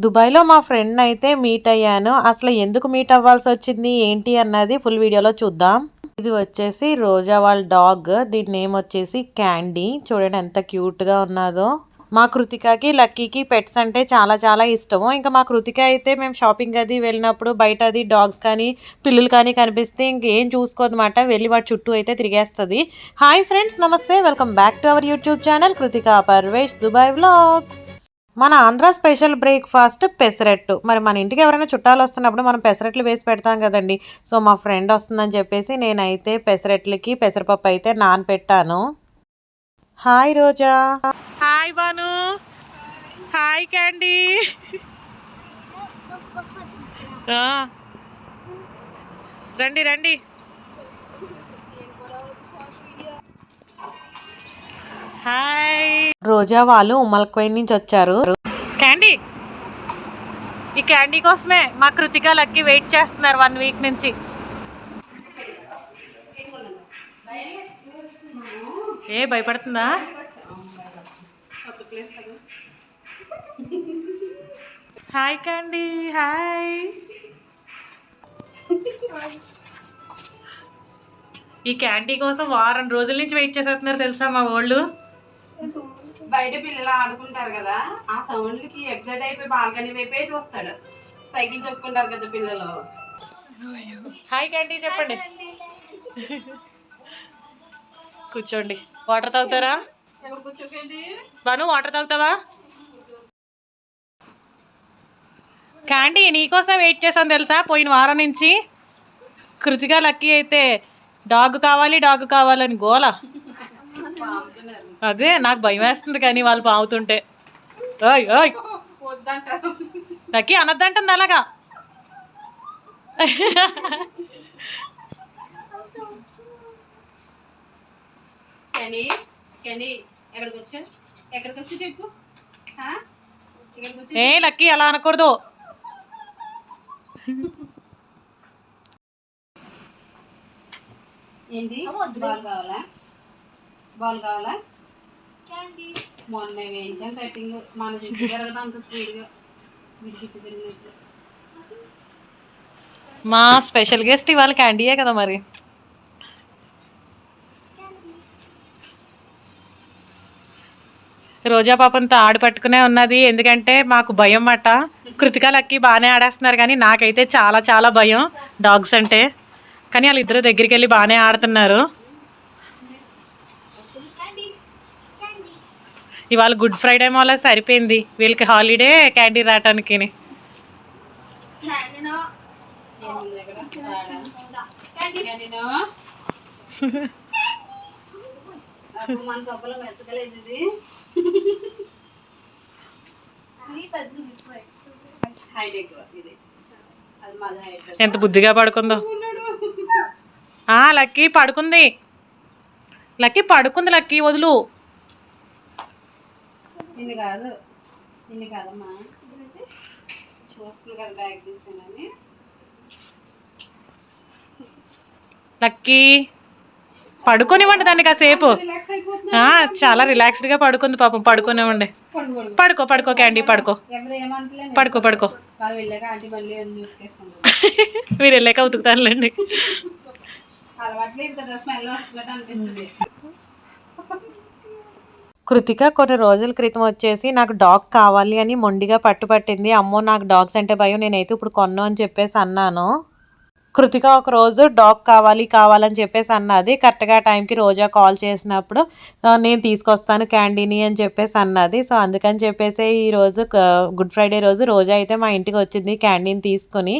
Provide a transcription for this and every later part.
దుబాయ్లో మా ఫ్రెండ్ అయితే మీట్ అయ్యాను. అసలు ఎందుకు మీట్ అవ్వాల్సి వచ్చింది ఏంటి అన్నది ఫుల్ వీడియోలో చూద్దాం. ఇది వచ్చేసి రోజా వాళ్ళ డాగ్. దీని నేమ్ వచ్చేసి క్యాండీ. చూడండి ఎంత క్యూట్గా ఉన్నదో. మా కృతికకి లక్కీకి పెట్స్ అంటే చాలా చాలా ఇష్టము. ఇంకా మా కృతిక అయితే మేము షాపింగ్ అది వెళ్ళినప్పుడు బయట అది డాగ్స్ కానీ పిల్లులు కానీ కనిపిస్తే ఇంకేం చూసుకోదన్నమాట. వెళ్ళి వాటి చుట్టూ అయితే తిరిగేస్తుంది. హాయ్ ఫ్రెండ్స్, నమస్తే, welcome back to our YouTube channel Krittika Parvesh Dubai vlogs. మన ఆంధ్ర స్పెషల్ బ్రేక్ఫాస్ట్ పెసరట్టు. మరి మన ఇంటికి ఎవరైనా చుట్టాలు వస్తున్నప్పుడు మనం పెసరట్లు వేసి పెడతాం కదండి. సో మా ఫ్రెండ్ వస్తుందని చెప్పేసి నేనైతే పెసరట్లకి పెసరపప్పు అయితే నానపెట్టాను. Hi Roja. Hi Banu. Hi Candy. రండి రండి. హాయ్. రోజా వాళ్ళు ఉమ్మల్కోయిన్ నుంచి వచ్చారు. క్యాండీ, ఈ క్యాండీ కోసమే మా కృతిక లక్కీ వెయిట్ చేస్తున్నారు 1 వీక్ నుంచి. ఏ భయపడుతుందా? Hi Candy. హాయ్. ఈ క్యాండీ కోసం వారం రోజుల నుంచి వెయిట్ చేసేస్తున్నారు తెలుసా మా వాళ్ళు. బయట పిల్లలు ఆడుకుంటారు కదా, ఆ సౌండ్కి ఎగ్జైట్ అయిపోయి బాల్కనీ వైపే చూస్తాడు. సైకిల్ తొక్కుంటారు కదా పిల్లలు. హాయ్ క్యాండీ చెప్పండి. కూర్చోండి. వాటర్ తాగుతారా? కూర్చోకండి. బాను వాటర్ తాగుతావా? క్యాండీ నీకోసం వెయిట్ చేసాను తెలుసా పోయిన వారం నుంచి. కృతిక లక్కీ అయితే డాగ్ కావాలని గోల. అదే నాకు భయం వేస్తుంది కానీ వాళ్ళు పాముతుంటే. ఓయ్ ఓయ్ లక్కీ అనద్దంటుంది అలాగా. ఏ లక్కీ అలా అనకూడదు. ఏంటి బాల్ కావాలా? మొన్న వేయించాం కటింగ్. మన చుట్టూ జరగదు అంత స్పీడ్గా. మీరు చుట్టూ తిరిగినట్లు. మా స్పెషల్ గెస్ట్ ఇవాళ క్యాండీయే కదా మరి. రోజా పాపంతో ఆడి పట్టుకునే ఉన్నది. ఎందుకంటే మాకు భయం అట. కృతిక లక్కీ బాగానే ఆడేస్తున్నారు కానీ నాకైతే చాలా చాలా భయం డాగ్స్ అంటే. కానీ వాళ్ళిద్దరూ దగ్గరికి వెళ్ళి బాగానే ఆడుతున్నారు. ఇవాళ గుడ్ ఫ్రైడే వల్ల సరిపోయింది వీళ్ళకి హాలిడే క్యాండీ రావటానికి. ఎంత బుద్ధిగా పడుకుందో. లక్కీ పడుకుంది. లక్కీ వదులు. నిన్ను కాదమ్మా, చూస్తుంది కదా బ్యాగ్ తీసానని. లక్కీ పడుకోనివ్వండి దాన్ని కాసేపు. చాలా రిలాక్స్డ్గా పడుకుంది పాపం. పడుకోనివ్వండి. పడుకో క్యాండీ పడుకో. మీరు వెళ్ళాక ఉతుకుతానులేండి. కృతిక కొన్ని రోజుల క్రితం వచ్చేసి నాకు డాగ్ కావాలి అని మొండిగా పట్టుపట్టింది. అమ్మో నాకు డాగ్స్ అంటే భయం, నేనైతే ఇప్పుడు కొన్ను అని చెప్పేసి అన్నాను. కృతిక ఒక రోజు డాగ్ కావాలని చెప్పేసి అన్నది. కరెక్ట్గా టైంకి రోజా కాల్ చేసినప్పుడు నేను తీసుకొస్తాను క్యాండీని అని చెప్పేసి అన్నది. సో అందుకని చెప్పేసి ఈరోజు గుడ్ ఫ్రైడే రోజు రోజా అయితే మా ఇంటికి వచ్చింది క్యాండీని తీసుకొని.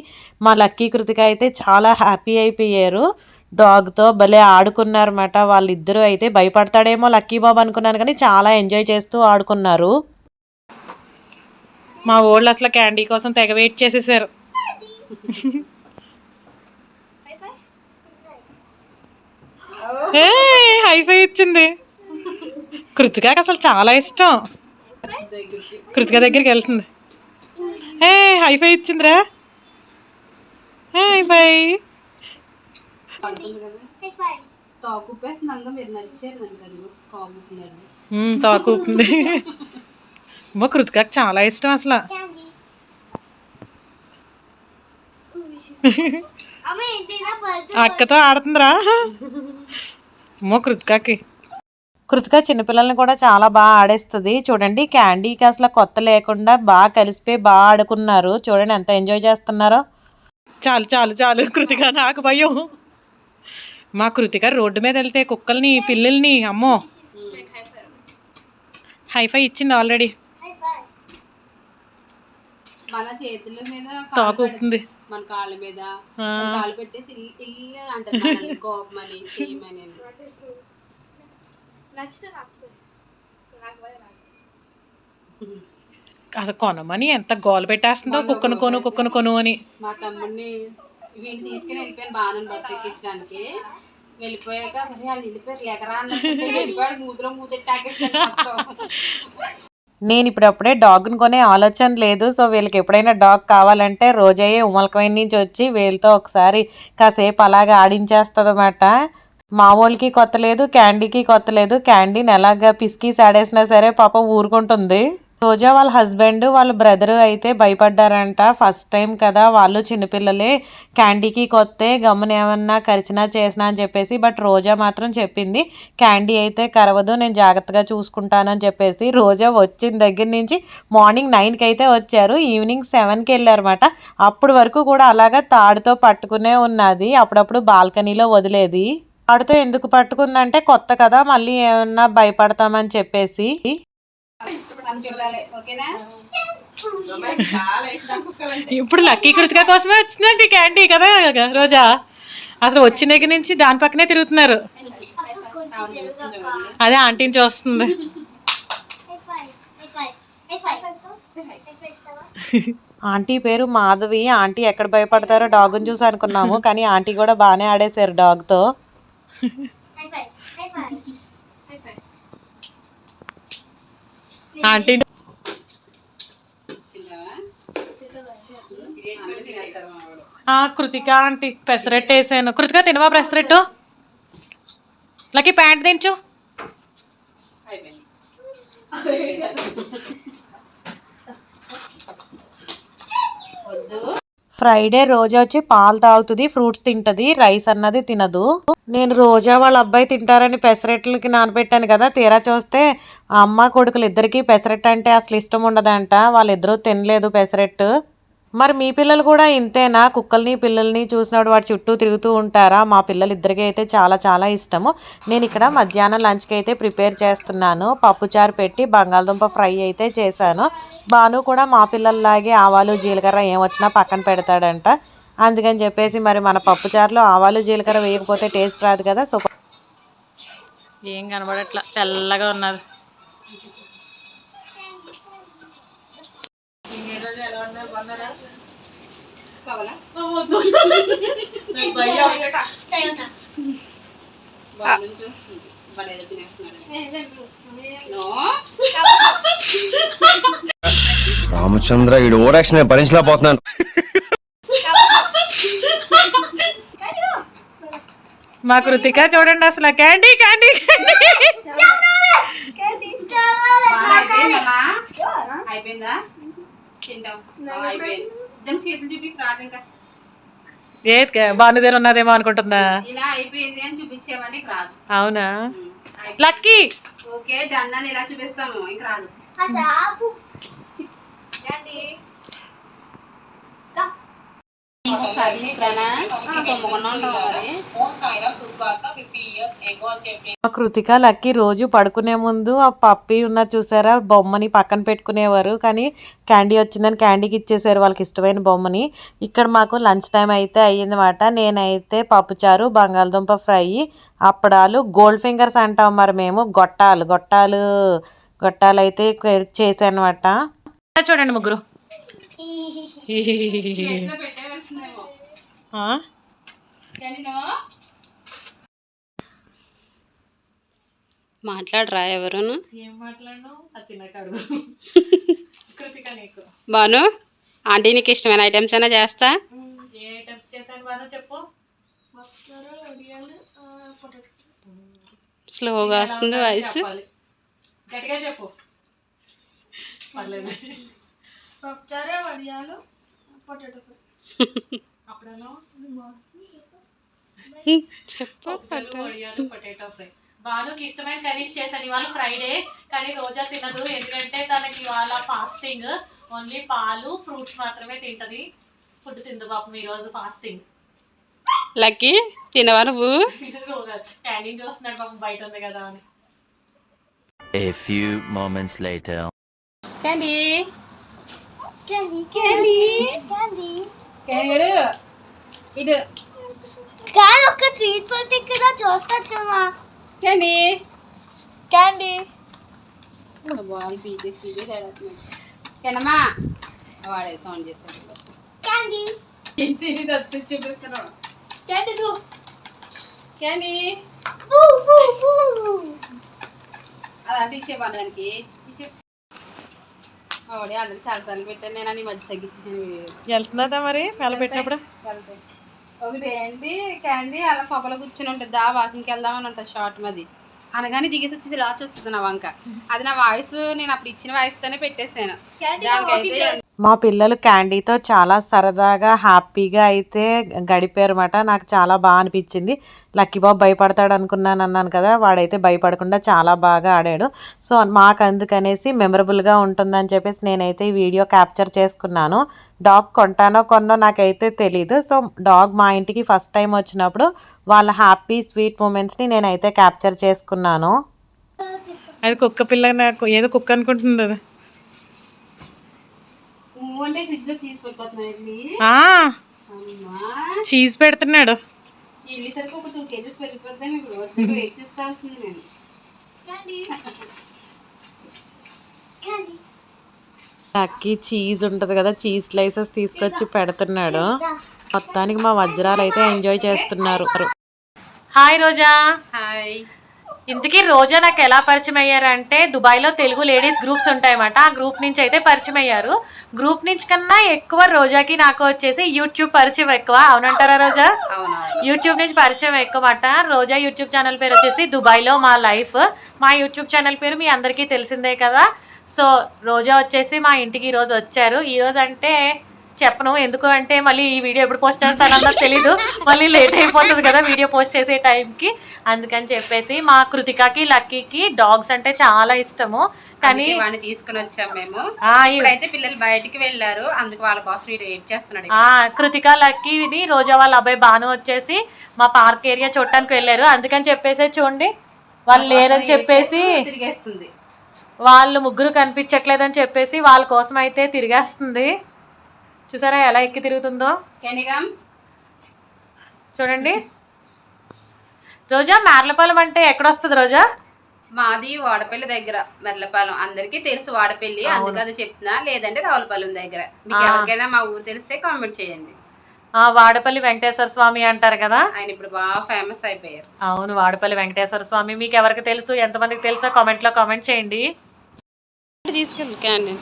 మా లక్కీ కృతిక అయితే చాలా హ్యాపీ అయిపోయారు. డాగ్తో భలే ఆడుకున్నారన్నమాట. వాళ్ళిద్దరూ అయితే భయపడతాడేమో లక్కీ బాబు అనుకున్నాను కానీ చాలా ఎంజాయ్ చేస్తూ ఆడుకున్నారు. మా వాళ్ళు అసలు క్యాండీ కోసం తెగ వెయిట్ చేసేసారు. హైఫై ఇచ్చింది. కృతికకి అసలు చాలా ఇష్టం. కృతిక దగ్గరికి వెళ్తుంది. హైఫై ఇచ్చిందిరా. హైఫై. తాకు ఊపుతుంది. కృతికకి చాలా ఇష్టం అసలు. అక్కతో ఆడుతుందిరా. అమ్మో కృతిక చిన్నపిల్లల్ని కూడా చాలా బాగా ఆడేస్తుంది. చూడండి క్యాండీకి అసలు కొత్త లేకుండా బాగా కలిసిపోయి బాగా ఆడుకున్నారు. చూడండి ఎంత ఎంజాయ్ చేస్తున్నారో. చాలు చాలు చాలు కృతిక, నాకు భయం. మా కృతిక రోడ్డు మీద వెళ్తే కుక్కల్ని పిల్లల్ని అమ్మో హైఫై ఇచ్చింది ఆల్రెడీ. మన చేతుల మీద తాకుతుంది, మన కాళ్ళ మీద కాళ్ళు పెట్టేసి ఇల్లు అంటది గోగమని చేయమని. అసలు కొనమని ఎంత గోలు పెట్టేస్తుందో కుక్కను కొను అని. మా తమ్ముడిని వీళ్ళు తీసుకుని వెళ్ళిపోయాను బాగా బస్సు ఎక్కించడానికి. వెళ్ళిపోయాక మరి వాళ్ళు వెళ్ళిపోయారు ఎగరా వెళ్ళిపోయాడు మూతిలో మూతెట్టాకేస్తాను. నేను ఇప్పుడప్పుడే డాగ్ని కొనే ఆలోచన లేదు. సో వీళ్ళకి ఎప్పుడైనా డాగ్ కావాలంటే రోజయ్యే ఉమలకమైన నుంచి వచ్చి వీళ్ళతో ఒకసారి కాసేపు అలాగా ఆడించేస్తుంది అన్నమాట. మా వాళ్ళకి కొత్త లేదు, క్యాండీకి కొత్త లేదు. క్యాండీని ఎలాగా పిసికి సాడేసినా సరే పాప ఊరుకుంటుంది. రోజా వాళ్ళ హస్బెండ్ వాళ్ళ బ్రదరు అయితే భయపడ్డారంట. ఫస్ట్ టైం కదా, వాళ్ళు చిన్నపిల్లలే, క్యాండీకి కొత్తే గమ్మున ఏమన్నా కరిచినా చేసినా అని చెప్పేసి. బట్ రోజా మాత్రం చెప్పింది క్యాండీ అయితే కరవదు, నేను జాగ్రత్తగా చూసుకుంటానని చెప్పేసి. రోజా వచ్చిన దగ్గర నుంచి మార్నింగ్ 9కి అయితే వచ్చారు, ఈవినింగ్ 7కి వెళ్ళారన్నమాట. అప్పటి వరకు కూడా అలాగా తాడుతో పట్టుకునే ఉన్నది, అప్పుడప్పుడు బాల్కనీలో వదిలేది. తాడుతో ఎందుకు పట్టుకుందంటే కొత్త కదా, మళ్ళీ ఏమన్నా భయపడతామని చెప్పేసి. ఇప్పుడు లక్కీ కృతిక కోసమే వచ్చిందండి క్యాండీ కదా రోజా. అసలు వచ్చిన దగ్గర నుంచి దాని పక్కనే తిరుగుతున్నారు. అదే ఆంటీని చూస్తుంది. ఆంటీ పేరు మాధవి. ఆంటీ ఎక్కడ భయపడతారో డాగ్ని చూసి అనుకున్నాము, కానీ ఆంటీ కూడా బాగానే ఆడేశారు డాగ్తో. ఆంటీ కృతిక ఆంటీ పెసరెట్టు వేసాను. కృతిక తినవా పెసరెట్టు? లక్కీ ప్యాంట్ దించు. ఫ్రైడే రోజా వచ్చి పాలు తాగుతుంది, ఫ్రూట్స్ తింటది, రైస్ అన్నది తినదు. నేను రోజా వాళ్ళ అబ్బాయి తింటారని పెసరెట్లకి నానబెట్టాను కదా, తీరా చూస్తే అమ్మ కొడుకులు ఇద్దరికి పెసరెట్టు అంటే అసలు ఇష్టం ఉండదంట. వాళ్ళిద్దరూ తినలేదు పెసరెట్టు. మరి మీ పిల్లలు కూడా ఇంతేనా? కుక్కల్ని పిల్లల్ని చూసినప్పుడు వాటి చుట్టూ తిరుగుతూ ఉంటారా? మా పిల్లలు ఇద్దరికి అయితే చాలా చాలా ఇష్టము. నేను ఇక్కడ మధ్యాహ్నం లంచ్కి అయితే ప్రిపేర్ చేస్తున్నాను. పప్పుచారు పెట్టి బంగాళదుంప ఫ్రై అయితే చేశాను. బాను కూడా మా పిల్లల్లాగే ఆవాలు జీలకర్ర ఏం వచ్చినా పక్కన పెడతాడంట. అందుకని చెప్పేసి మరి మన పప్పుచారులో ఆవాలు జీలకర్ర వేయకపోతే టేస్ట్ రాదు కదా. సో ఏం కనబడట్లా, తెల్లగా ఉన్నారు. రామచంద్ర ఈ ఓవరాక్షన్ భరించలేకపోతున్నాను. మా కృతిక చూడండి అసలు క్యాండీ క్యాండీ అయిపోయిందా? ఏది బానుదేరు ఉన్నదేమో అనుకుంటుందా? ఇలా అయిపోయింది అని చూపించేవని రాదు. అవునా లక్కీ? ఓకే డన్ అని ఇలా చూపిస్తాము, ఇంక రాదు. కృతిక లక్కీ రోజు పడుకునే ముందు ఆ పప్పి ఉన్నది చూసారా, బొమ్మని పక్కన పెట్టుకునేవారు. కానీ క్యాండీ వచ్చిందని క్యాండీకి ఇచ్చేసారు వాళ్ళకి ఇష్టమైన బొమ్మని. ఇక్కడ మాకు లంచ్ టైం అయితే అయ్యిందన్నమాట. నేనైతే పప్పుచారు, బంగాళదుంప ఫ్రై, అప్పడాలు, గోల్డ్ ఫింగర్స్ అంటాం మరి మేము, గొట్టాలు అయితే చేశాను అనమాట. చూడండి ముగ్గురు మాట్లాడరా ఎవరును? ఏం మాట్లాడను, బాను ఆంటీ నీకు ఇష్టమైన ఐటమ్స్ అయినా చేస్తా. ఏ ఐటమ్స్ చేశాను బాను చెప్పు. స్లోగా వస్తుంది వాయిస్, గట్టిగా చెప్పు. చెప్పు పొటాటో ఫ్రై. బానుకి ఇష్టమైన కర్రీస్ చేశాను ఇవాళ ఫ్రైడే, కానీ రోజా తినదు ఎందుకంటే తనకి ఇవాళ ఫాస్టింగ్. ఓన్లీ పాలు ఫ్రూట్స్ మాత్రమే తింటది. ఫుడ్ తిందు పాపం ఈ రోజు ఫాస్టింగ్. లక్కీ తినవా నువ్వు? క్యాంటీన్ చూస్తున్నాడు పాపం, బయట ఉంది కదా అని. A few moments later. Candy Candy. ఇటు Can ఒక సీట్ పడితే కదా చూస్తాడు కదా. క్యాండీ బాల్ పీకేసి కెనమా వాడే సౌండ్ చేస్తాడు. Candy. చూపిస్తాను. Candy go. Candy Boo boo boo. అదంటే ఇచ్చే దానికి ఇచ్చే వాడే అందరికి చాలాసార్లు పెట్టాను నేను, అని మధ్య తగ్గించాను. వెళ్తున్నదా మరి పెట్టినప్పుడు? వెళ్తాయి. ఒకటి ఏంటి క్యాండీ అలా సొపలో కూర్చొని ఉంటుంది, దా వాకింగ్కి వెళ్దామని ఉంటుంది షార్ట్ మది అనగానే దిగేసి వచ్చేసి లాచ్ వస్తుంది నా వంక. అది నా వాయిస్, నేను అప్పుడు ఇచ్చిన వాయిస్తోనే పెట్టేసాను. దానికైతే మా పిల్లలు క్యాండీతో చాలా సరదాగా హ్యాపీగా అయితే గడిపారు అన్నమాట. నాకు చాలా బాగా అనిపించింది. లక్కీ బాబు భయపడతాడు అన్నాను కదా, వాడైతే భయపడకుండా చాలా బాగా ఆడాడు. సో మాకు అందుకనేసి మెమరబుల్గా ఉంటుందని చెప్పేసి నేనైతే ఈ వీడియో క్యాప్చర్ చేసుకున్నాను. డాగ్ కొంటానో కొన్నో నాకైతే తెలీదు. సో డాగ్ మా ఇంటికి ఫస్ట్ టైం వచ్చినప్పుడు వాళ్ళ హ్యాపీ స్వీట్ మూమెంట్స్ని నేనైతే క్యాప్చర్ చేసుకున్నాను. అది కుక్క పిల్ల, నాకు ఏదో కుక్క అనుకుంటుంది అది. అంటే ఫ్రిడ్జ్ లో చీజ్ పెట్టుకోతున్నాయి. చీజ్ పెడుతున్నాడు. వెళ్ళేసరికి ఒక 2 kgs పెరిగిపోద్దాం. ఇప్పుడు వస్తే వెయిట్ చూసుకోవాల్సింది నేను. లక్కీ చీజ్ ఉంటుంది కదా, చీజ్ స్లైసెస్ తీసుకొచ్చి పెడుతున్నాడు. మొత్తానికి మా వజ్రాలు అయితే ఎంజాయ్ చేస్తున్నారు. హాయ్ రోజా. హాయ్. ఇంతకీ రోజా నాకు ఎలా పరిచయం అయ్యారంటే, దుబాయ్లో తెలుగు లేడీస్ గ్రూప్స్ ఉంటాయన్నమాట. ఆ గ్రూప్ నుంచి అయితే పరిచయం అయ్యారు. గ్రూప్ నుంచి కన్నా ఎక్కువ రోజాకి నాకు వచ్చేసి యూట్యూబ్ పరిచయం ఎక్కువ. అవునంటారా రోజా? యూట్యూబ్ నుంచి పరిచయం ఎక్కువ మాట. రోజా యూట్యూబ్ ఛానల్ పేరు వచ్చేసి దుబాయ్లో మా లైఫ్. మా యూట్యూబ్ ఛానల్ పేరు మీ అందరికీ తెలిసిందే కదా. సో రోజా వచ్చేసి మా ఇంటికి ఈరోజు వచ్చారు. ఈరోజు అంటే చెప్పను, ఎందుకు అంటే మళ్ళీ ఈ వీడియో ఎప్పుడు పోస్ట్ చేస్తానన్నది తెలీదు, మళ్ళీ లేట్ అయిపోతుంది కదా వీడియో పోస్ట్ చేసే టైంకి. అందుకని చెప్పేసి మా కృతికకి లక్కీకి డాగ్స్ అంటే చాలా ఇష్టము. కానీ వాడిని తీసుకుని వచ్చాం మేము. ఇప్పుడైతే పిల్లలు బయటికి వెళ్ళారు, అందుకు వాళ్ళ కోసం వెయిట్ చేస్తున్నాడు. కృతిక లక్కీని రోజా వాళ్ళ అబ్బాయి బాను వచ్చేసి మా పార్క్ ఏరియా చూడటానికి వెళ్ళారు. అందుకని చెప్పేసి చూడండి, వాళ్ళు లేరని చెప్పేసి తిరిగేస్తుంది. వాళ్ళు ముగ్గురు కనిపించట్లేదని చెప్పేసి వాళ్ళ కోసం అయితే తిరిగేస్తుంది. చూసారా ఎలా ఎక్కి తిరుగుతుందో? చూడండి. రోజా మెర్లపాలెం అంటే ఎక్కడొస్తుంది రోజా? మాది వాడపల్లి దగ్గర మెర్లపాలెం. అందరికీ తెలుసు వాడపల్లి, అందుకు అది చెప్తున్నా. లేదంటే రావులపాలెం దగ్గర. మీకు ఎవరికైనా మా ఊరు తెలిస్తే కామెంట్ చేయండి. వాడపల్లి వెంకటేశ్వర స్వామి అంటారు కదా, ఆయన ఇప్పుడు బాగా ఫేమస్ అయిపోయారు. అవును, వాడపల్లి వెంకటేశ్వర స్వామి. మీకు ఎవరికి తెలుసు, ఎంతమందికి తెలుసో కామెంట్లో కామెంట్ చేయండి. తీసుకెళ్ళి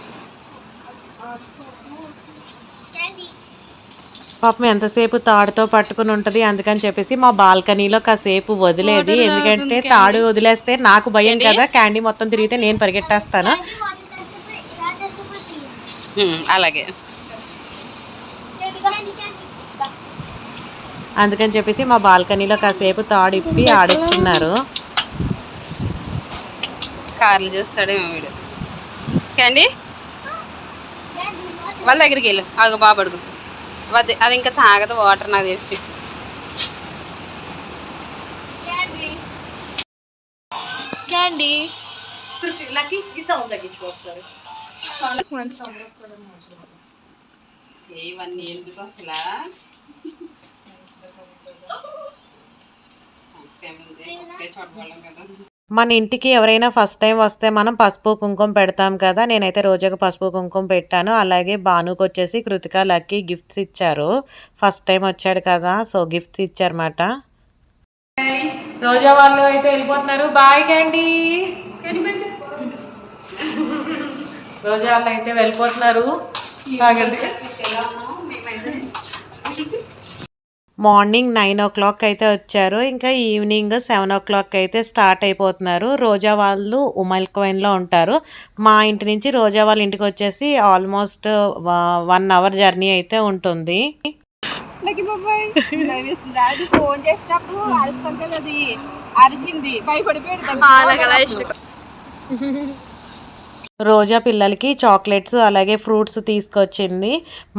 పాపం ఎంతసేపు తాడుతో పట్టుకుని ఉంటుంది. అందుకని చెప్పేసి మా బాల్కనీలో కాసేపు వదిలేది. ఎందుకంటే తాడు వదిలేస్తే నాకు భయం కదా, క్యాండీ మొత్తం తిరిగితే నేను పరిగెట్టేస్తాను. అలాగే అందుకని చెప్పేసి మా బాల్కనీలో కాసేపు తాడు ఇప్పి ఆడిస్తున్నారు. కార్లు చూస్తాడేమో వీడు. క్యాండీ వాళ్ళ దగ్గరికి వెళ్ళు, ఆగు బాబు అడుగు. అది ఇంకా తాగదు వాటర్ నాకు తెలిసి. ఇవన్నీ ఎందుకు అసలు చూడగలం కదా. మన ఇంటికి ఎవరైనా ఫస్ట్ టైం వస్తే మనం పసుపు కుంకుమ పెడతాం కదా. నేనైతే రోజాకు పసుపు కుంకుమ పెట్టాను. అలాగే బానుకు వచ్చేసి కృతిక లక్కీ గిఫ్ట్స్ ఇచ్చారు. ఫస్ట్ టైం వచ్చాడు కదా, సో గిఫ్ట్స్ ఇచ్చారన్నమాట. రోజా వాళ్ళు అయితే వెళ్ళిపోతున్నారు. Bye candy. రోజా వాళ్ళు అయితే వెళ్ళిపోతున్నారు. మార్నింగ్ 9 అయితే వచ్చారు. ఇంకా ఈవినింగ్ 7 అయితే స్టార్ట్ అయిపోతున్నారు. రోజా వాళ్ళు ఉమల్కోయిన్లో ఉంటారు. మా ఇంటి నుంచి రోజా వాళ్ళ ఇంటికి వచ్చేసి ఆల్మోస్ట్ 1 అవర్ జర్నీ అయితే ఉంటుంది. లక్కీ బాబాయ్ అది ఫోన్ చేసినప్పుడు అరుస్తుంటే అది అరిచింది భయపడిపోయాడు. రోజా పిల్లలకి చాక్లెట్స్ అలాగే ఫ్రూట్స్ తీసుకొచ్చింది.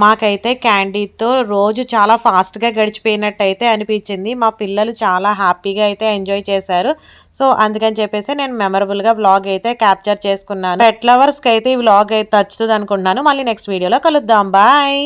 మాకైతే క్యాండీతో రోజు చాలా ఫాస్ట్గా గడిచిపోయినట్టు అయితే అనిపించింది. మా పిల్లలు చాలా హ్యాపీగా అయితే ఎంజాయ్ చేశారు. సో అందుకని చెప్పేసి నేను మెమరబుల్గా వ్లాగ్ అయితే క్యాప్చర్ చేసుకున్నాను. పెట్ లవర్స్కి అయితే ఈ వ్లాగ్ అయితే నచ్చుతుంది అనుకుంటున్నాను. మళ్ళీ నెక్స్ట్ వీడియోలో కలుద్దాం. బాయ్.